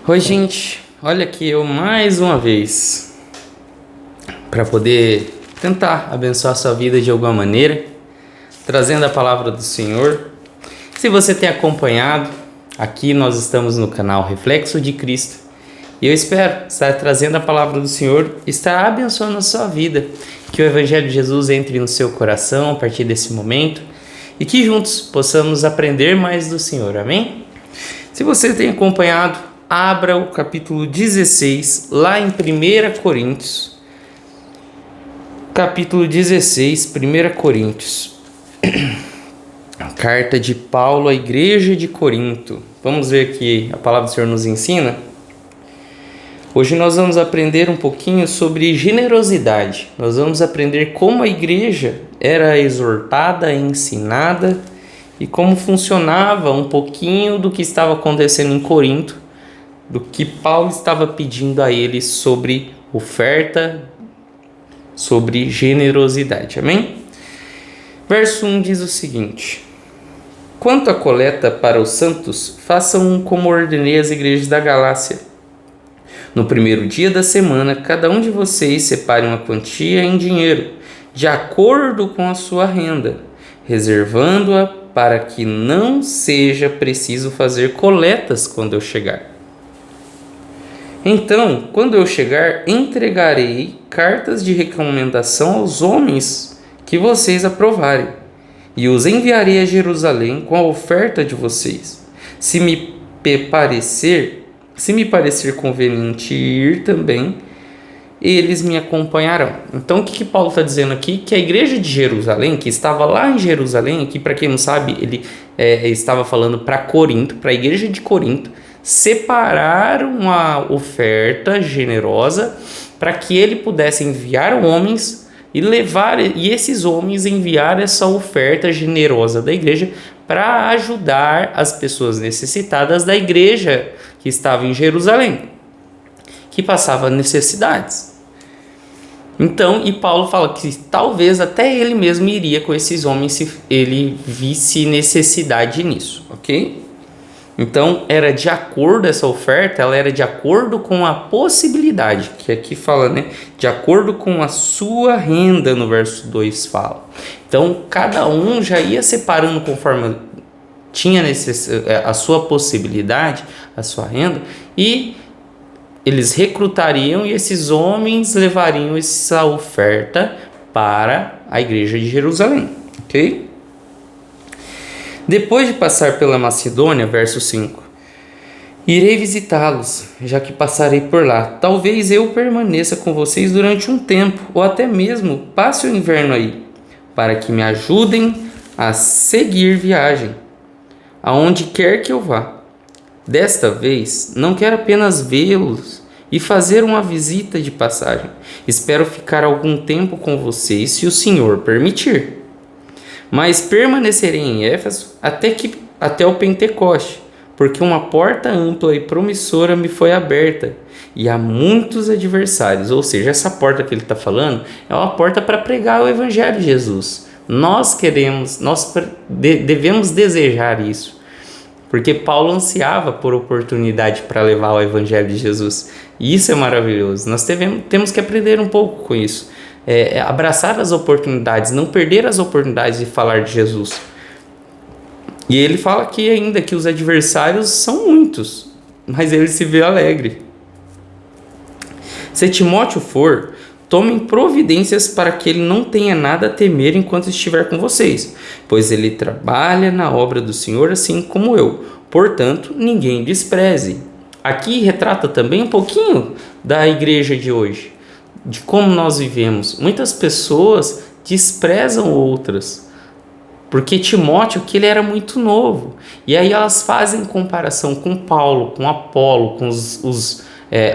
Oi, gente, olha aqui eu mais uma vez para poder tentar abençoar a sua vida de alguma maneira, trazendo a palavra do Senhor. Se você tem acompanhado, aqui nós estamos no canal Reflexo de Cristo e eu espero estar trazendo a palavra do Senhor, estar abençoando a sua vida, que o Evangelho de Jesus entre no seu coração a partir desse momento e que juntos possamos aprender mais do Senhor, amém? Se você tem acompanhado, abra o capítulo 16, lá em 1 Coríntios. Capítulo 16, 1 Coríntios. A carta de Paulo à igreja de Corinto. Vamos ver que a palavra do Senhor nos ensina. Hoje nós vamos aprender um pouquinho sobre generosidade. Nós vamos aprender como a igreja era exortada, ensinada e como funcionava um pouquinho do que estava acontecendo em Corinto, do que Paulo estava pedindo a eles sobre oferta, sobre generosidade. Amém? Verso 1 diz o seguinte: quanto à coleta para os santos, façam como ordenei às igrejas da Galácia. No primeiro dia da semana, cada um de vocês separe uma quantia em dinheiro, de acordo com a sua renda, reservando-a para que não seja preciso fazer coletas quando eu chegar. Então, quando eu chegar, entregarei cartas de recomendação aos homens que vocês aprovarem, e os enviarei a Jerusalém com a oferta de vocês. Se me parecer conveniente ir também, eles me acompanharão. Então, o que Paulo está dizendo aqui? Que a igreja de Jerusalém, que estava lá em Jerusalém, que para quem não sabe, ele estava falando para Corinto, para a igreja de Corinto, separaram uma oferta generosa para que ele pudesse enviar homens e esses homens enviar essa oferta generosa da igreja para ajudar as pessoas necessitadas da igreja que estava em Jerusalém, que passava necessidades. Então, e Paulo fala que talvez até ele mesmo iria com esses homens se ele visse necessidade nisso, ok? Então, era de acordo, essa oferta, ela era de acordo com a possibilidade, que aqui fala, né? De acordo com a sua renda, no verso 2 fala. Então, cada um já ia separando conforme tinha a sua possibilidade, a sua renda, e eles recrutariam e esses homens levariam essa oferta para a igreja de Jerusalém, ok? Depois de passar pela Macedônia, verso 5, irei visitá-los, já que passarei por lá. Talvez eu permaneça com vocês durante um tempo, ou até mesmo passe o inverno aí, para que me ajudem a seguir viagem, aonde quer que eu vá. Desta vez, não quero apenas vê-los e fazer uma visita de passagem. Espero ficar algum tempo com vocês, se o Senhor permitir. Mas permanecerei em Éfeso até o Pentecoste, porque uma porta ampla e promissora me foi aberta, e há muitos adversários. Ou seja, essa porta que ele está falando é uma porta para pregar o Evangelho de Jesus. Nós devemos desejar isso, porque Paulo ansiava por oportunidade para levar o Evangelho de Jesus. E isso é maravilhoso. Nós temos que aprender um pouco com isso. Abraçar as oportunidades, não perder as oportunidades de falar de Jesus. E ele fala aqui ainda que os adversários são muitos, mas ele se vê alegre. Se Timóteo for, tomem providências para que ele não tenha nada a temer enquanto estiver com vocês, pois ele trabalha na obra do Senhor assim como eu. Portanto, ninguém despreze. Aqui retrata também um pouquinho da igreja de hoje, de como nós vivemos. Muitas pessoas desprezam outras, porque Timóteo, que ele era muito novo, e aí elas fazem comparação com Paulo, com Apolo, com os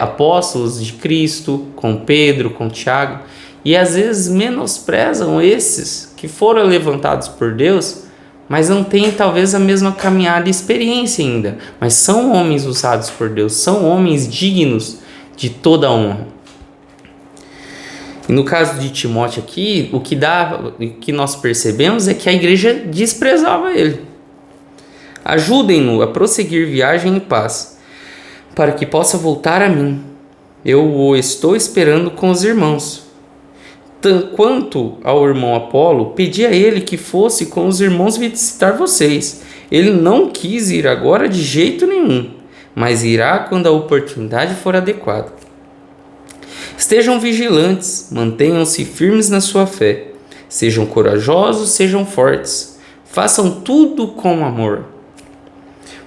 apóstolos de Cristo, com Pedro, com Tiago, e às vezes menosprezam esses que foram levantados por Deus, mas não têm talvez a mesma caminhada e experiência ainda, mas são homens usados por Deus, são homens dignos de toda a honra. E no caso de Timóteo aqui, o que nós percebemos é que a igreja desprezava ele. Ajudem-no a prosseguir viagem em paz, para que possa voltar a mim. Eu o estou esperando com os irmãos. Quanto ao irmão Apolo, pedi a ele que fosse com os irmãos visitar vocês. Ele não quis ir agora de jeito nenhum, mas irá quando a oportunidade for adequada. Estejam vigilantes, mantenham-se firmes na sua fé. Sejam corajosos, sejam fortes. Façam tudo com amor.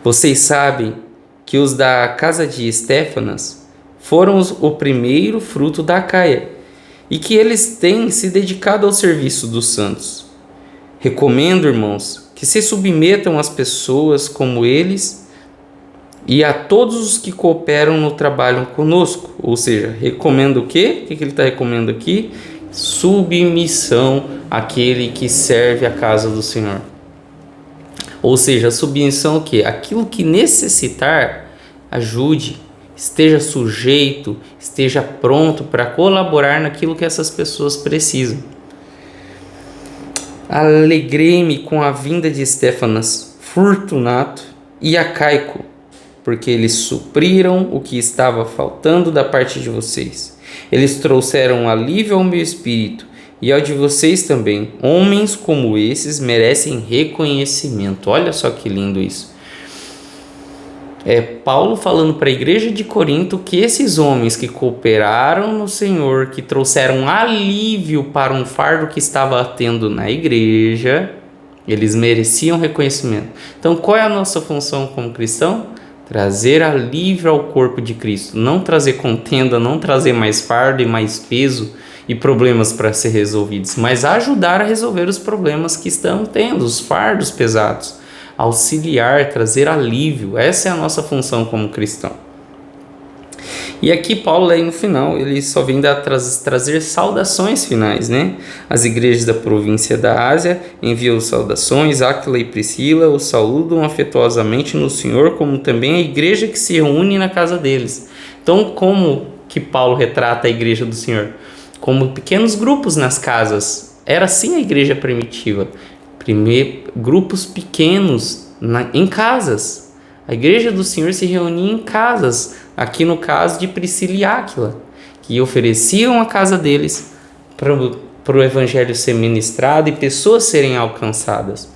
Vocês sabem que os da casa de Estéfanas foram o primeiro fruto da Acaia e que eles têm se dedicado ao serviço dos santos. Recomendo, irmãos, que se submetam às pessoas como eles e a todos os que cooperam no trabalho conosco. Ou seja, recomendo o quê? O que ele está recomendando aqui? Submissão àquele que serve a casa do Senhor. Ou seja, a submissão o quê? Aquilo que necessitar, ajude, esteja sujeito, esteja pronto para colaborar naquilo que essas pessoas precisam. Alegrei-me com a vinda de Estéfanas, Fortunato e Acaico, porque eles supriram o que estava faltando da parte de vocês. Eles trouxeram alívio ao meu espírito e ao de vocês também. Homens como esses merecem reconhecimento. Olha só que lindo isso. É Paulo falando para a igreja de Corinto que esses homens que cooperaram no Senhor, que trouxeram alívio para um fardo que estava tendo na igreja, eles mereciam reconhecimento. Então, qual é a nossa função como cristão? Trazer alívio ao corpo de Cristo, não trazer contenda, não trazer mais fardo e mais peso e problemas para ser resolvidos, mas ajudar a resolver os problemas que estão tendo, os fardos pesados, auxiliar, trazer alívio. Essa é a nossa função como cristão. E aqui Paulo aí no final, ele só vem trazer saudações finais, né? As igrejas da província da Ásia enviam saudações, Áquila e Priscila os saúdam afetuosamente no Senhor, como também a igreja que se reúne na casa deles. Então, como que Paulo retrata a igreja do Senhor? Como pequenos grupos nas casas. Era assim a igreja primitiva. Grupos pequenos em casas. A igreja do Senhor se reunia em casas, aqui no caso de Priscila e Áquila, que ofereciam a casa deles para o evangelho ser ministrado e pessoas serem alcançadas.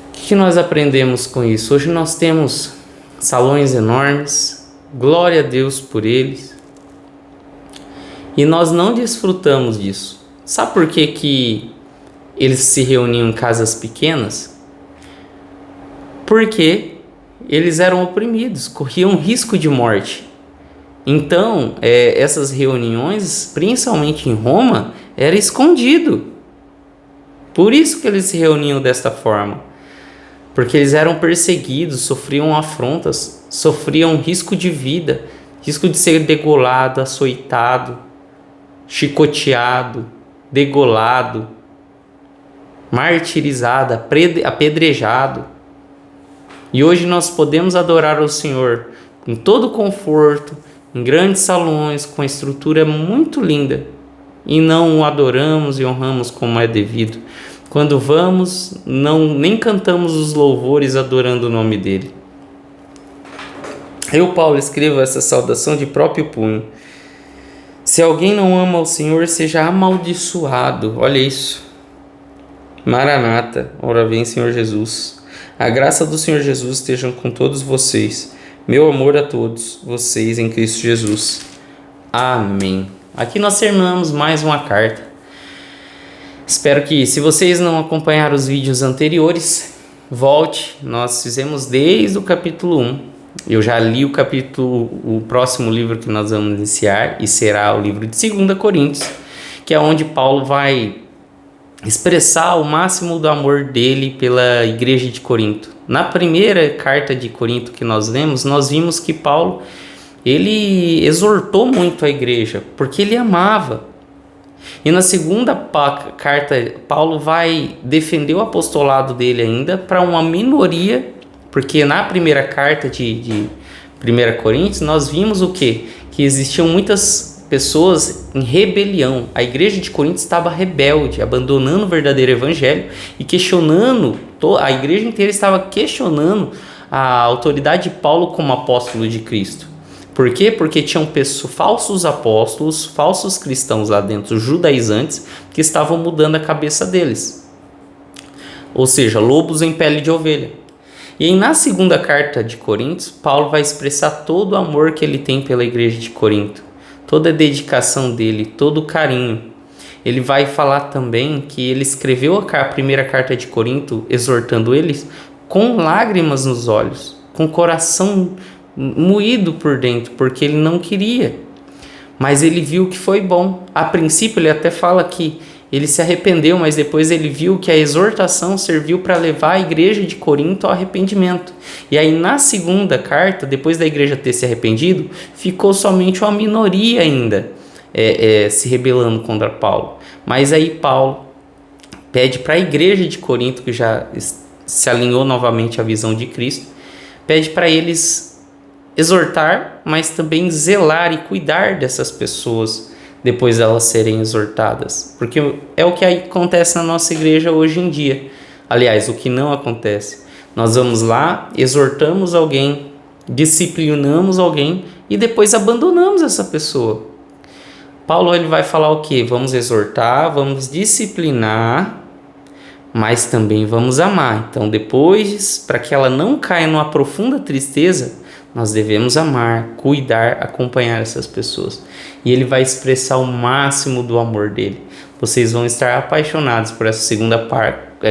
O que nós aprendemos com isso? Hoje nós temos salões enormes, glória a Deus por eles, e nós não desfrutamos disso. Sabe por que eles se reuniam em casas pequenas? Porque eles eram oprimidos, corriam risco de morte. Então, essas reuniões, principalmente em Roma, era escondido. Por isso que eles se reuniam desta forma. Porque eles eram perseguidos, sofriam afrontas, sofriam risco de vida, risco de ser degolado, açoitado, chicoteado, degolado, martirizado, apedrejado. E hoje nós podemos adorar ao Senhor com todo conforto, em grandes salões, com a estrutura muito linda, e não o adoramos e honramos como é devido. Quando vamos, nem cantamos os louvores adorando o nome dele. Eu, Paulo, escrevo essa saudação de próprio punho. Se alguém não ama o Senhor, seja amaldiçoado. Olha isso. Maranata, ora vem Senhor Jesus. A graça do Senhor Jesus esteja com todos vocês. Meu amor a todos vocês em Cristo Jesus. Amém. Aqui nós terminamos mais uma carta. Espero que, se vocês não acompanharam os vídeos anteriores, volte. Nós fizemos desde o capítulo 1. Eu já li o próximo livro que nós vamos iniciar, e será o livro de 2 Coríntios, que é onde Paulo vai expressar o máximo do amor dele pela igreja de Corinto. Na primeira carta de Corinto que nós lemos, nós vimos que Paulo, ele exortou muito a igreja, porque ele amava. E na segunda carta, Paulo vai defender o apostolado dele ainda para uma minoria, porque na primeira carta de 1 Coríntios, nós vimos o quê? Que existiam muitas pessoas em rebelião. A igreja de Corinto estava rebelde, abandonando o verdadeiro evangelho e questionando, a igreja inteira estava questionando a autoridade de Paulo como apóstolo de Cristo. Por quê? Porque tinham falsos apóstolos, falsos cristãos lá dentro, judaizantes, que estavam mudando a cabeça deles. Ou seja, lobos em pele de ovelha. E aí na segunda carta de Coríntios, Paulo vai expressar todo o amor que ele tem pela igreja de Corinto, toda a dedicação dele, todo o carinho. Ele vai falar também que ele escreveu a primeira carta de Corinto exortando eles com lágrimas nos olhos, com o coração moído por dentro, porque ele não queria. Mas ele viu que foi bom. A princípio ele até fala que ele se arrependeu, mas depois ele viu que a exortação serviu para levar a igreja de Corinto ao arrependimento. E aí na segunda carta, depois da igreja ter se arrependido, ficou somente uma minoria ainda se rebelando contra Paulo. Mas aí Paulo pede para a igreja de Corinto, que já se alinhou novamente à visão de Cristo, pede para eles exortar, mas também zelar e cuidar dessas pessoas depois delas serem exortadas, porque é o que acontece na nossa igreja hoje em dia. Aliás, o que não acontece, nós vamos lá, exortamos alguém, disciplinamos alguém e depois abandonamos essa pessoa. Paulo ele vai falar o quê? Vamos exortar, vamos disciplinar, mas também vamos amar. Então depois, para que ela não caia numa profunda tristeza, nós devemos amar, cuidar, acompanhar essas pessoas. E ele vai expressar o máximo do amor dele. Vocês vão estar apaixonados por essa segunda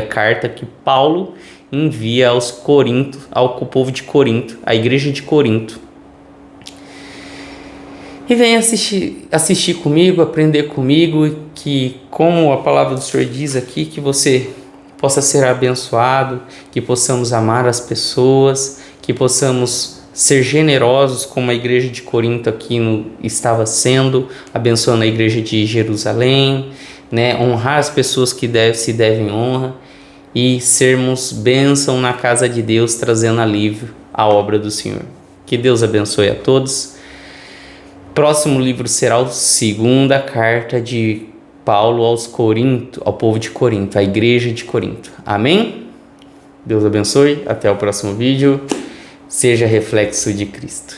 carta que Paulo envia aos Corinto, ao povo de Corinto, à igreja de Corinto. E venha assistir comigo, aprender comigo, que como a palavra do Senhor diz aqui, que você possa ser abençoado, que possamos amar as pessoas, que possamos ser generosos como a igreja de Corinto aqui estava sendo, abençoando a igreja de Jerusalém, né? Honrar as pessoas que se devem honra e sermos bênção na casa de Deus, trazendo alívio à obra do Senhor. Que Deus abençoe a todos. Próximo livro será a segunda carta de Paulo aos Corinto, ao povo de Corinto, à igreja de Corinto. Amém? Deus abençoe. Até o próximo vídeo. Seja reflexo de Cristo.